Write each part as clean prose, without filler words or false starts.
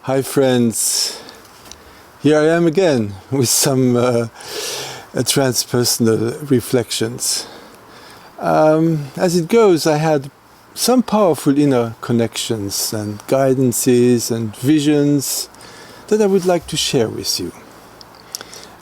Hi friends, here I am again with some transpersonal reflections. As it goes, I had some powerful inner connections and guidances and visions that I would like to share with you.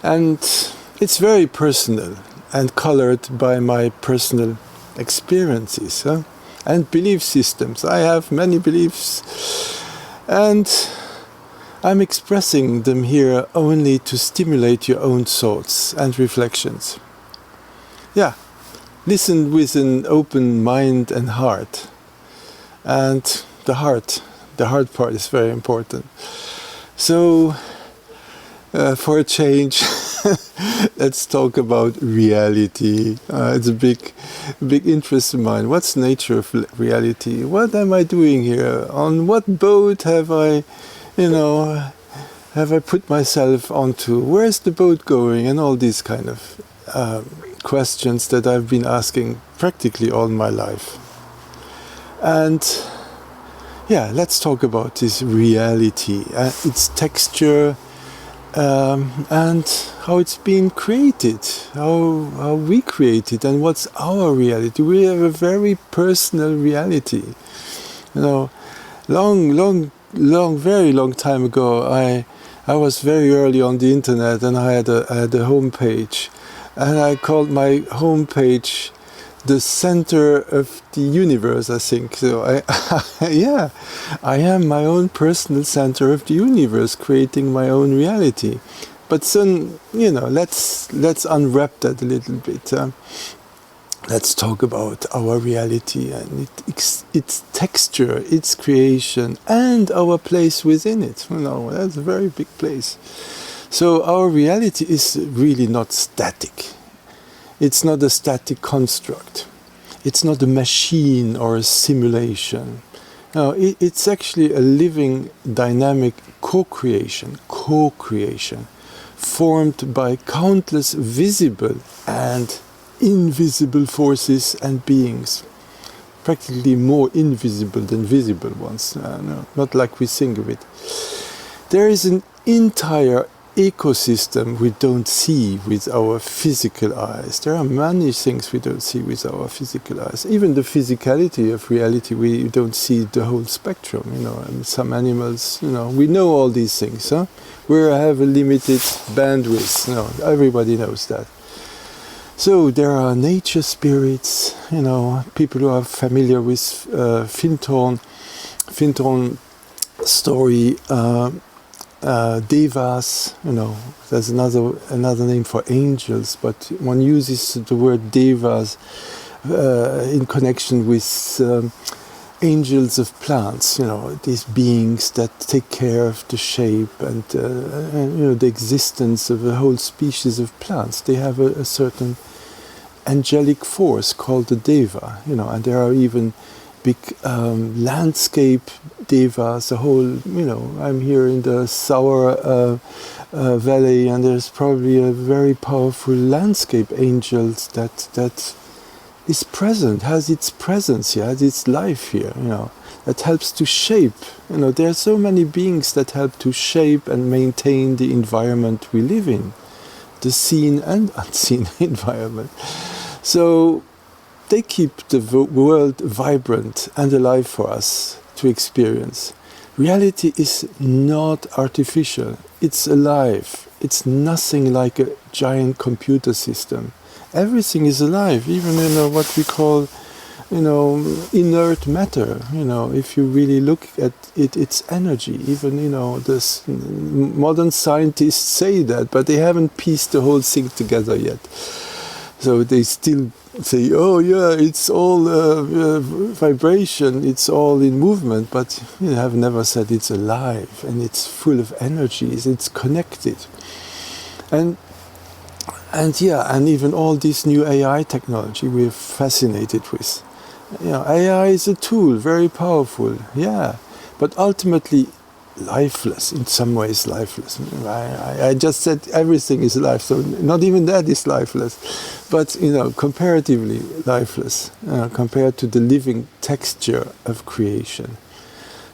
And it's very personal and colored by my personal experiences and belief systems. I have many beliefs, and I'm expressing them here only to stimulate your own thoughts and reflections. Yeah, listen with an open mind and heart. And the heart part is very important. So, for a change, let's talk about reality. It's a big interest of mine. What's the nature of reality? What am I doing here? On what boat have I put myself onto? Where's the boat going? And all these kind of questions that I've been asking practically all my life. And yeah, let's talk about this reality, its texture, and how it's been created, how we create it, and what's our reality. We have a very personal reality. Very long time ago, I was very early on the internet, and I had a home page, and I called my home page the center of the universe, I think. So I am my own personal center of the universe, creating my own reality. But soon, let's unwrap that a little bit. Let's talk about our reality and its texture, its creation, and our place within it. That's a very big place. So our reality is really not static. It's not a static construct. It's not a machine or a simulation. No, it's actually a living, dynamic co-creation, formed by countless visible and invisible forces and beings. Practically more invisible than visible ones. Not like we think of it. There is an entire ecosystem we don't see with our physical eyes. There are many things we don't see with our physical eyes. Even the physicality of reality, we don't see the whole spectrum. And some animals, we know all these things. We have a limited bandwidth. Everybody knows that. So there are nature spirits. People who are familiar with Fintorn story. Devas, there's another name for angels, but one uses the word devas in connection with angels of plants. These beings that take care of the shape and the existence of a whole species of plants. They have a certain angelic force called the deva. And there are even big landscape devas, the whole, I'm here in the Saur Valley, and there's probably a very powerful landscape angels that is present, has its presence here, has its life here, that helps to shape. There are so many beings that help to shape and maintain the environment we live in, the seen and unseen environment. So they keep the world vibrant and alive for us to experience. Reality is not artificial. It's alive. It's nothing like a giant computer system. Everything is alive, even what we call, inert matter. If you really look at it, it's energy. Even this modern scientists say that, but they haven't pieced the whole thing together yet. So they still say, oh yeah, it's all vibration, it's all in movement, but you have never said it's alive and it's full of energies, it's connected. And even all this new AI technology we're fascinated with. AI is a tool, very powerful, but ultimately lifeless, in some ways lifeless. I just said everything is life, so not even that is lifeless, but comparatively lifeless compared to the living texture of creation.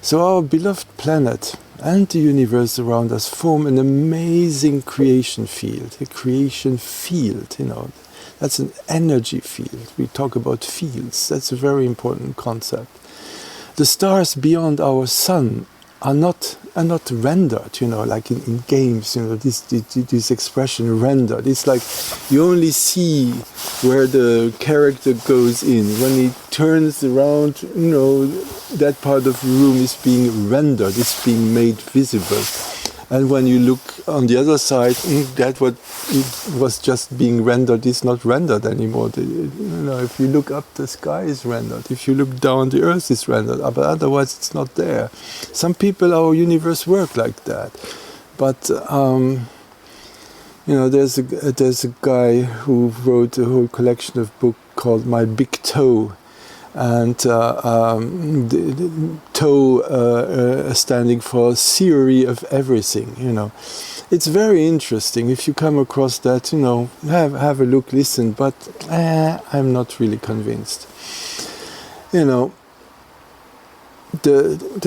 So our beloved planet and the universe around us form an amazing creation field. A creation field, that's an energy field. We talk about fields. That's a very important concept. The stars beyond our sun are not rendered, like in games, this expression rendered. It's like you only see where the character goes in. When he turns around, that part of the room is being rendered, it's being made visible. And when you look on the other side, that what was just being rendered is not rendered anymore. If you look up, the sky is rendered. If you look down, the earth is rendered. But otherwise, it's not there. Some people, our universe work like that. But there's a guy who wrote a whole collection of books called My Big Toe. And the toe standing for theory of everything, It's very interesting. If you come across that, have a look, listen, but I'm not really convinced. The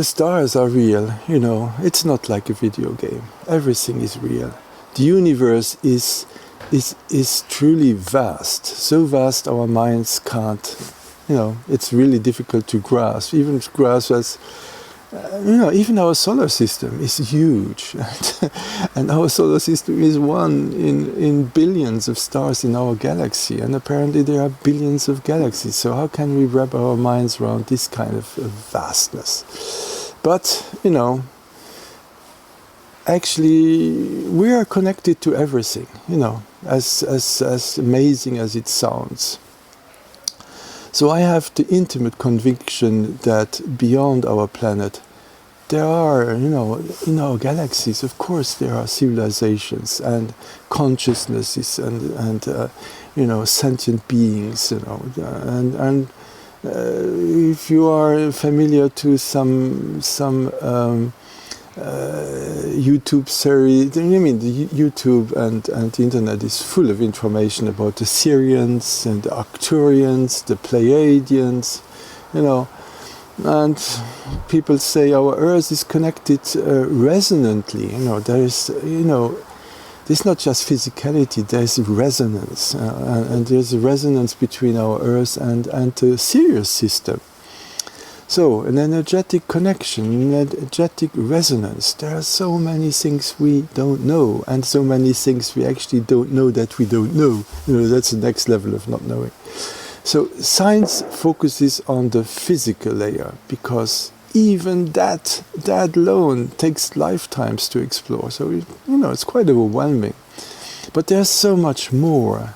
stars are real, It's not like a video game. Everything is real. The universe is truly vast. So vast our minds can't. It's really difficult to grasp. Even our solar system is huge. And our solar system is one in billions of stars in our galaxy. And apparently there are billions of galaxies. So how can we wrap our minds around this kind of vastness? But, actually we are connected to everything, as amazing as it sounds. So I have the intimate conviction that beyond our planet, there are, in our galaxies, of course, there are civilizations and consciousnesses and sentient beings, and if you are familiar to some YouTube series, the YouTube and the internet is full of information about the Sirians and the Arcturians, the Pleiadians, and people say our Earth is connected resonantly. There's not just physicality, there's resonance, and there's a resonance between our Earth and the Sirius system. So, an energetic connection, an energetic resonance. There are so many things we don't know, and so many things we actually don't know that we don't know. That's the next level of not knowing. So, science focuses on the physical layer, because even that alone takes lifetimes to explore. So, it's quite overwhelming. But there's so much more.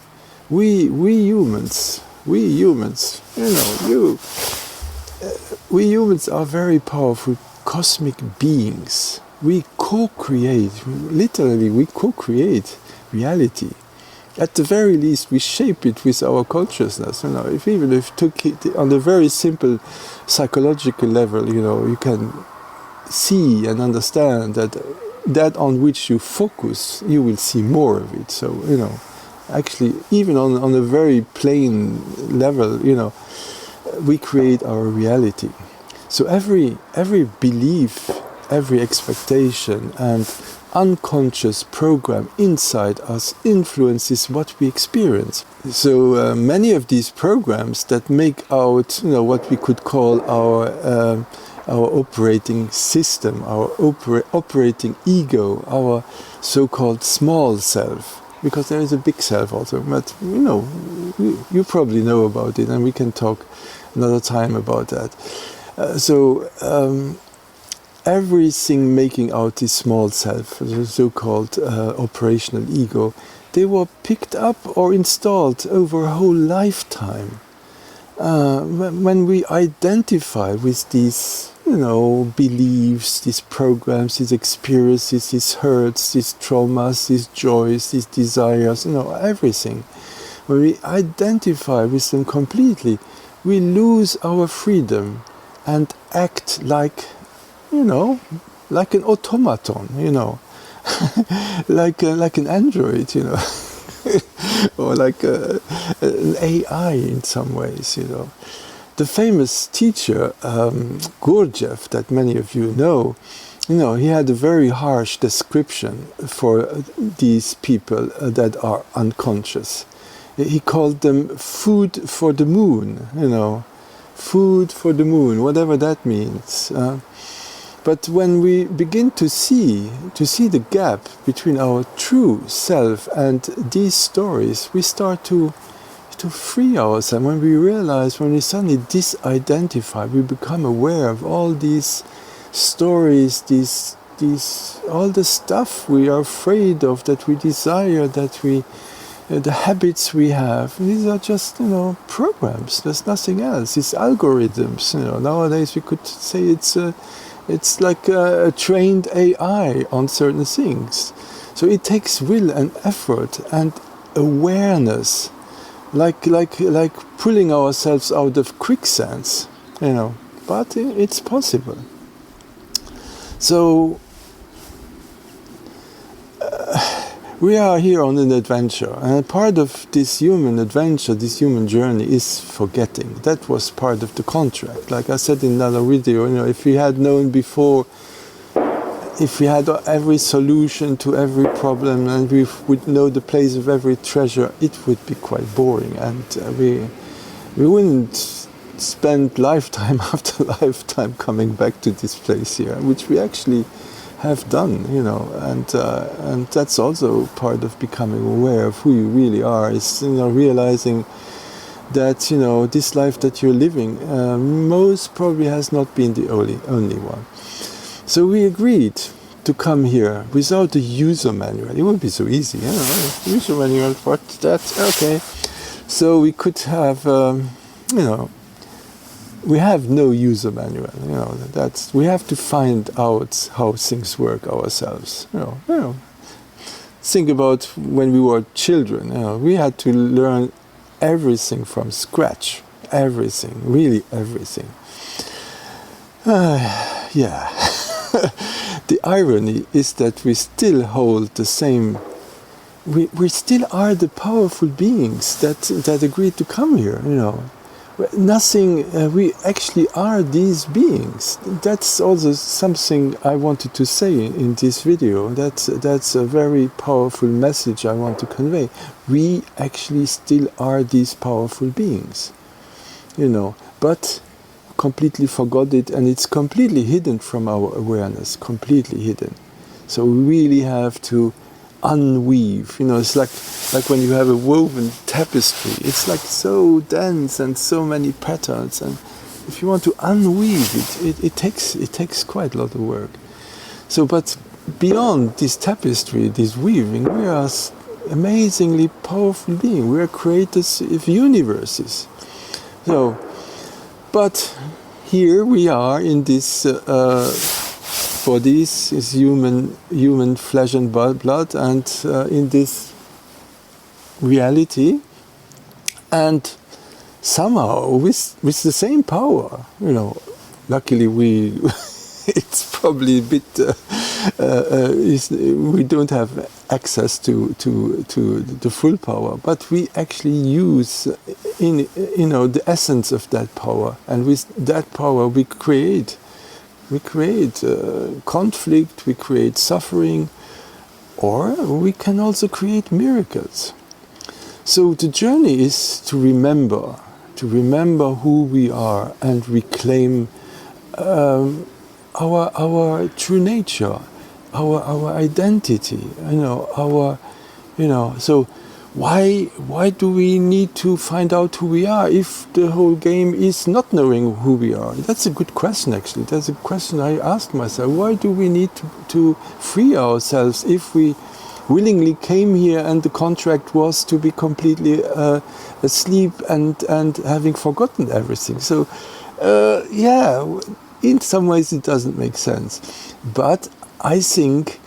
We humans, we humans are very powerful cosmic beings. We co-create, literally we co-create reality. At the very least, we shape it with our consciousness. If you took it on a very simple psychological level, you can see and understand that on which you focus, you will see more of it. So, actually, even on a very plain level, we create our reality. So every belief, every expectation and unconscious program inside us influences what we experience. So many of these programs that make out, what we could call our operating system, our operating ego, our so-called small self. Because there is a big self also, but you probably know about it, and we can talk another time about that. Everything making out this small self, the so-called operational ego, they were picked up or installed over a whole lifetime. When we identify with these, beliefs, these programs, these experiences, these hurts, these traumas, these joys, these desires, everything. When we identify with them completely, we lose our freedom and act like, like an automaton, like an android, or like an AI in some ways, The famous teacher, Gurdjieff, that many of you know, you know, he had a very harsh description for these people that are unconscious. He called them food for the moon, you know, food for the moon, whatever that means. But when we begin to see the gap between our true self and these stories, we start to free ourselves. When we realize, when we suddenly disidentify, we become aware of all these stories, these all the stuff we are afraid of, that we desire, that we the habits we have. These are just, you know, programs. There's nothing else. It's algorithms. You know, nowadays we could say it's like a trained AI on certain things. So it takes will and effort and awareness, like pulling ourselves out of quicksands, you know. But it's possible. So we are here on an adventure, and part of this human adventure, this human journey, is forgetting. That was part of the contract. Like I said in another video, you know, if we had known before, if we had every solution to every problem and we would know the place of every treasure, it would be quite boring, and we wouldn't spend lifetime after lifetime coming back to this place here, which we actually have done, you know, and that's also part of becoming aware of who you really are. Is, you know, realizing that, you know, this life that you're living most probably has not been the only one. So we agreed to come here without a user manual. It wouldn't be so easy, you know, user manual, but that's okay. So we could have, you know, we have no user manual, you know, that's, we have to find out how things work ourselves, you know. Think about when we were children, you know, we had to learn everything from scratch, everything, really everything. Yeah. The irony is that we still hold the same, we still are the powerful beings that agreed to come here, you know. Nothing, we actually are these beings. That's also something I wanted to say in this video. That's a very powerful message I want to convey. We actually still are these powerful beings, you know, but completely forgot it, and it's completely hidden from our awareness, completely hidden. So we really have to unweave, you know. It's like when you have a woven tapestry, it's like so dense and so many patterns, and if you want to unweave it takes quite a lot of work. So, but beyond this tapestry, this weaving, we are amazingly powerful beings. We are creators of universes. So, but here we are in this bodies, is human flesh and blood, and in this reality, and somehow with the same power, you know. Luckily we it's probably a bit we don't have access to the full power, but we actually use you know, the essence of that power, and with that power we create conflict, we create suffering, or we can also create miracles. So the journey is to remember who we are and reclaim our true nature, our identity, so why do we need to find out who we are if the whole game is not knowing who we are? That's a good question, actually. That's a question I asked myself. Why do we need to free ourselves if we willingly came here and the contract was to be completely asleep and having forgotten everything? So in some ways it doesn't make sense, but I think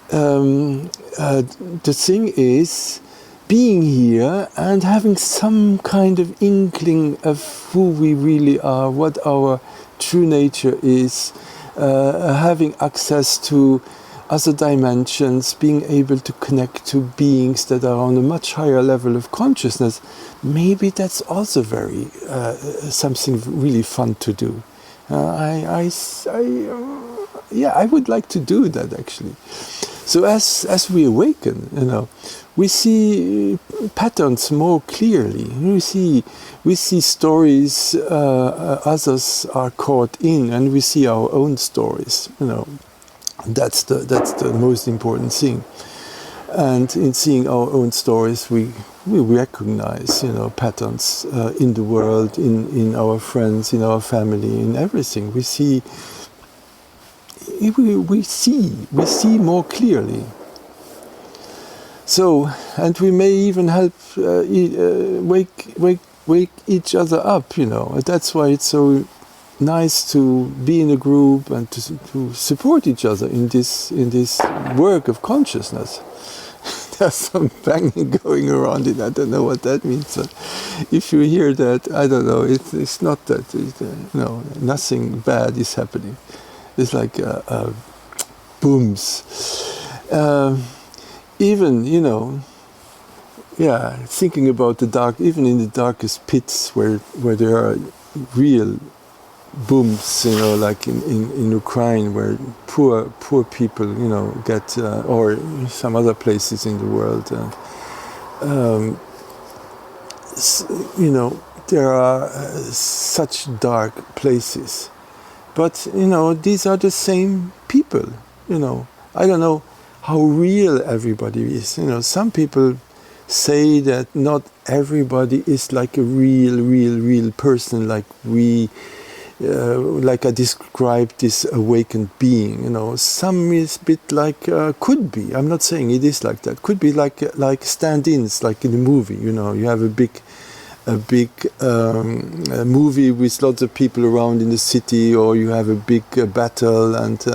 the thing is being here and having some kind of inkling of who we really are, what our true nature is, having access to other dimensions, being able to connect to beings that are on a much higher level of consciousness. Maybe that's also very yeah, I would like to do that actually. So as we awaken, we see patterns more clearly. We see stories others are caught in, and we see our own stories. That's the most important thing. And in seeing our own stories, we recognize, patterns in the world, in our friends, in our family, in everything. We see more clearly. So, and we may even help wake each other up. That's why it's so nice to be in a group and to support each other in this work of consciousness. There's some banging going around it. I don't know what that means. But if you hear that, I don't know. It's not that. Nothing bad is happening. It's like booms. Even, thinking about the dark, even in the darkest pits where there are real booms, like in Ukraine, where poor people, get, or some other places in the world, there are such dark places. But, these are the same people, I don't know how real everybody is. Some people say that not everybody is like a real person, like like I described this awakened being. Some is a bit like, could be, I'm not saying it is like that, could be like stand-ins, like in a movie, you have a big movie with lots of people around in the city, or you have a big battle, and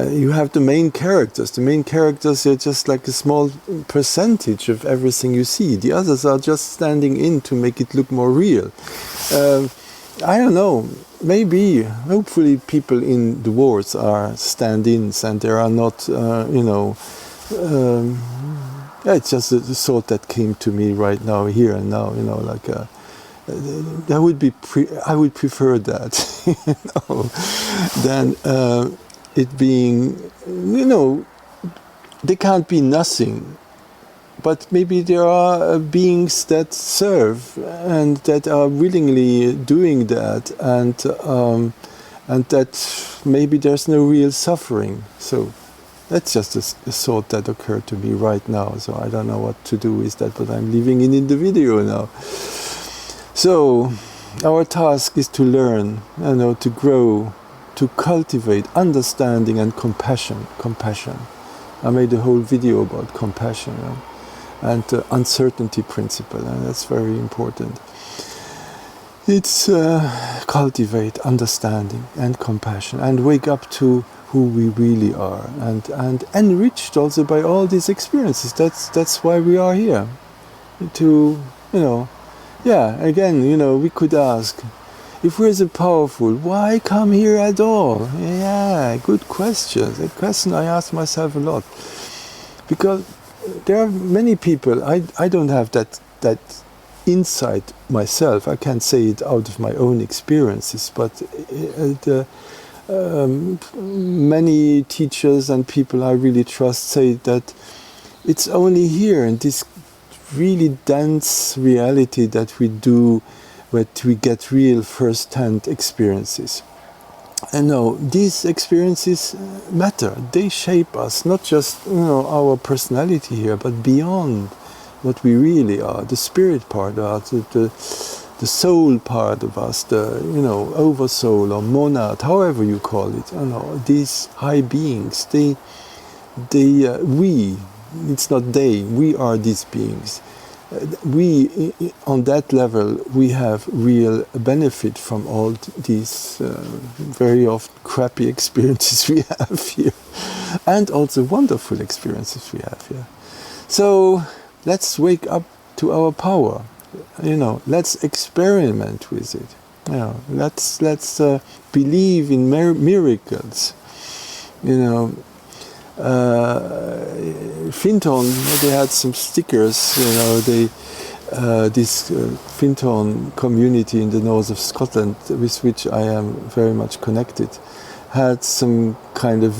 you have the main characters. The main characters are just like a small percentage of everything you see. The others are just standing in to make it look more real. I don't know. Maybe, hopefully, people in the wars are stand-ins, and there are not, it's just a thought that came to me right now, here and now. That would be. I would prefer that, than it being. They can't be nothing. But maybe there are beings that serve and that are willingly doing that, and that maybe there's no real suffering. So that's just a thought that occurred to me right now. So I don't know what to do with that, but I'm leaving it in the video now. So our task is to learn, to grow, to cultivate understanding and compassion. I made a whole video about compassion. And the uncertainty principle, and that's very important. It's cultivate understanding and compassion, and wake up to who we really are, and enriched also by all these experiences. That's why we are here. To again, we could ask, if we're so powerful, why come here at all? Yeah, good question. A question I ask myself a lot, because there are many people, I don't have that insight myself. I can't say it out of my own experiences, but many teachers and people I really trust say that it's only here in this really dense reality that we get real first-hand experiences. And no, these experiences matter. They shape us, not just our personality here, but beyond what we really are. The spirit part of us, the soul part of us, the oversoul or monad, however you call it. These high beings. It's not they. We are these beings. We, on that level, we have real benefit from all these very often crappy experiences we have here, and also wonderful experiences we have here. So let's wake up to our power. Let's experiment with it. Let's believe in miracles. Findhorn, they had some stickers, this Findhorn community in the north of Scotland, with which I am very much connected. had some kind of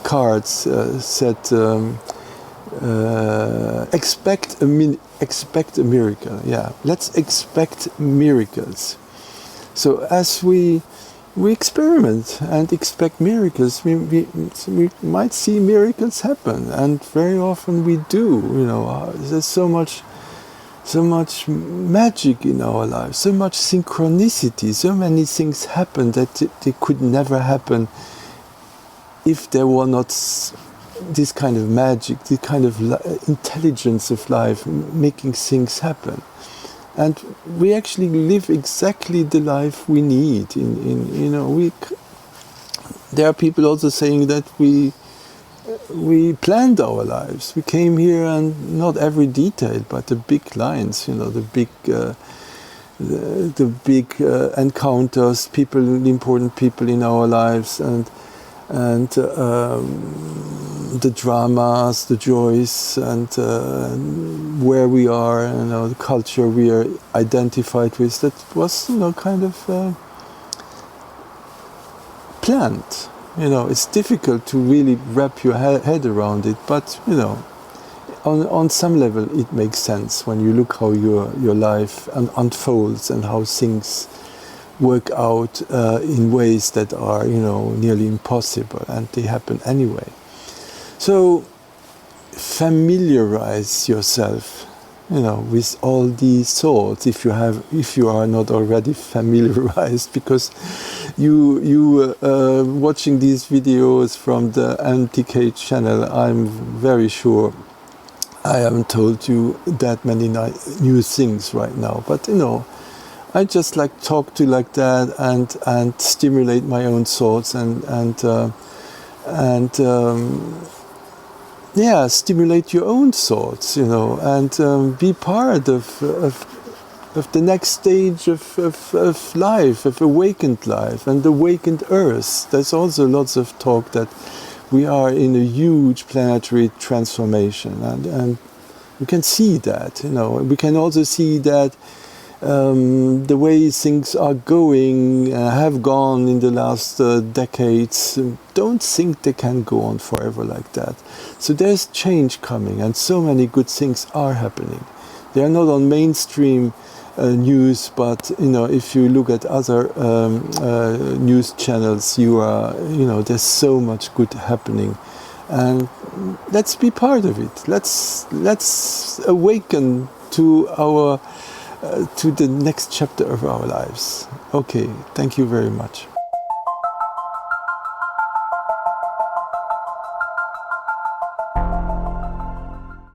cards said expect a miracle. Yeah, let's expect miracles. So as we experiment and expect miracles, we might see miracles happen, and very often we do. There's so much magic in our lives, so much synchronicity, so many things happen that they could never happen if there were not this kind of magic, this kind of intelligence of life making things happen. And we actually live exactly the life we need. There are people also saying that we planned our lives. We came here, and not every detail, but the big lines. The big encounters, important people in our lives, and the dramas, the joys, and where we are, the culture we are identified with. That was, kind of planned. It's difficult to really wrap your head around it, but on some level it makes sense when you look how your life unfolds and how things work out in ways that are nearly impossible, and they happen anyway. So familiarize yourself with all these thoughts if you are not already familiarized, because you watching these videos from the MTK channel, I'm very sure I haven't told you that many new things right now, but I just talk to like that and stimulate my own thoughts and stimulate your own thoughts, and be part of the next stage of life, of awakened life and awakened Earth. There's also lots of talk that we are in a huge planetary transformation, and we can see that. We can also see that the way things are going, have gone in the last decades, don't think they can go on forever like that. So there's change coming, and so many good things are happening. They are not on mainstream news, but if you look at other news channels, there's so much good happening, and let's be part of it. Let's awaken to our to the next chapter of our lives. Okay, thank you very much.